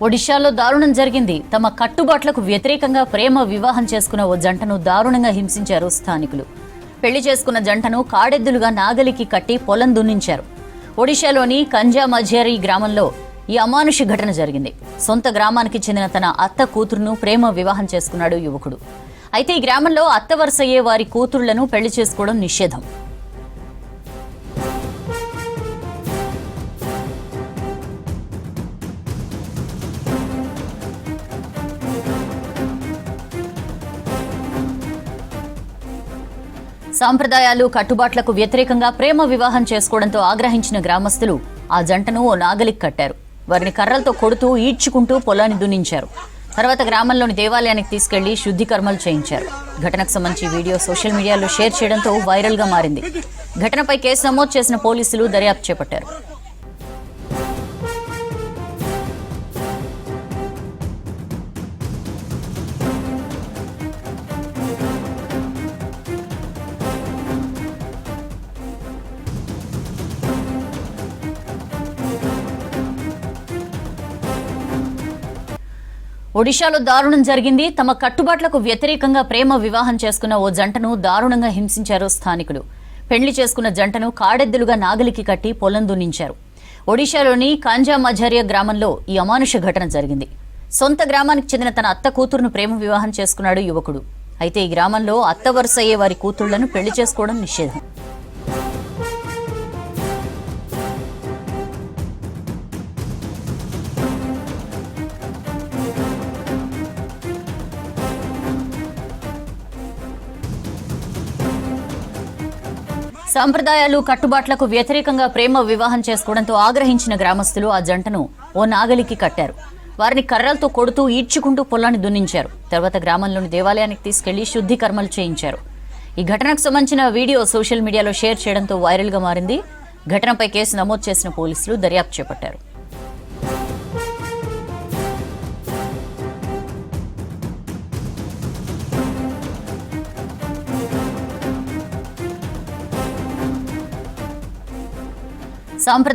ఒడిశాలో దారుణం జరిగింది. తమ కట్టుబాట్లకు వ్యతిరేకంగా ప్రేమ వివాహం చేసుకున్న ఓ జంటను దారుణంగా హింసించారు స్థానికులు. పెళ్లి చేసుకున్న జంటను కాడెద్దులుగా నాగలికి కట్టి పొలం దున్నించారు. ఒడిశాలోని కంజామఝేరి గ్రామంలో ఈ అమానుష ఘటన జరిగింది. సొంత గ్రామానికి చెందిన తన అత్త కూతురును ప్రేమ వివాహం చేసుకున్నాడు యువకుడు. అయితే ఈ గ్రామంలో అత్త వరుసయ్యే వారి కూతుళ్లను పెళ్లి చేసుకోవడం నిషేధం. సాంప్రదాయాలు కట్టుబాట్లకు వ్యతిరేకంగా ప్రేమ వివాహం చేసుకోవడంతో ఆగ్రహించిన గ్రామస్తులు ఆ జంటను ఓ నాగలికి కట్టారు. వారిని కర్రలతో కొడుతూ ఈడ్చుకుంటూ పొలాన్ని దున్నించారు. తర్వాత గ్రామంలోని దేవాలయానికి తీసుకెళ్లి శుద్ధి కర్మలు చేయించారు. ఘటనకు సంబంధించి వీడియో సోషల్ మీడియాలో షేర్ చేయడంతో వైరల్ గా మారింది. ఘటనపై కేసు నమోదు చేసిన పోలీసులు దర్యాప్తు చేపట్టారు. ఒడిశాలో దారుణం జరిగింది. తమ కట్టుబాట్లకు వ్యతిరేకంగా ప్రేమ వివాహం చేసుకున్న ఓ జంటను దారుణంగా హింసించారు స్థానికులు. పెళ్లి చేసుకున్న జంటను కాడెద్దులుగా నాగలికి కట్టి పొలం దున్నించారు. ఒడిశాలోని కంజామఝేరి గ్రామంలో ఈ అమానుష ఘటన జరిగింది. సొంత గ్రామానికి చెందిన తన అత్త కూతురును ప్రేమ వివాహం చేసుకున్నాడు యువకుడు. అయితే ఈ గ్రామంలో అత్త వరుసయ్యే వారి కూతుళ్లను పెళ్లి చేసుకోవడం నిషేధం. సంప్రదాయాలు కట్టుబాట్లకు వ్యతిరేకంగా ప్రేమ వివాహం చేసుకోవడంతో ఆగ్రహించిన గ్రామస్తులు ఆ జంటను ఓ నాగలికి కట్టారు. వారిని కర్రలతో కొడుతూ ఈడ్చుకుంటూ పొలాన్ని దున్నించారు. తర్వాత గ్రామంలోని దేవాలయానికి తీసుకెళ్లి శుద్ధి కర్మలు చేయించారు. ఈ ఘటనకు సంబంధించిన వీడియో సోషల్ మీడియాలో షేర్ చేయడంతో వైరల్ గా మారింది. ఘటనపై కేసు నమోదు చేసిన పోలీసులు దర్యాప్తు చేపట్టారు. సాంప్రదాయ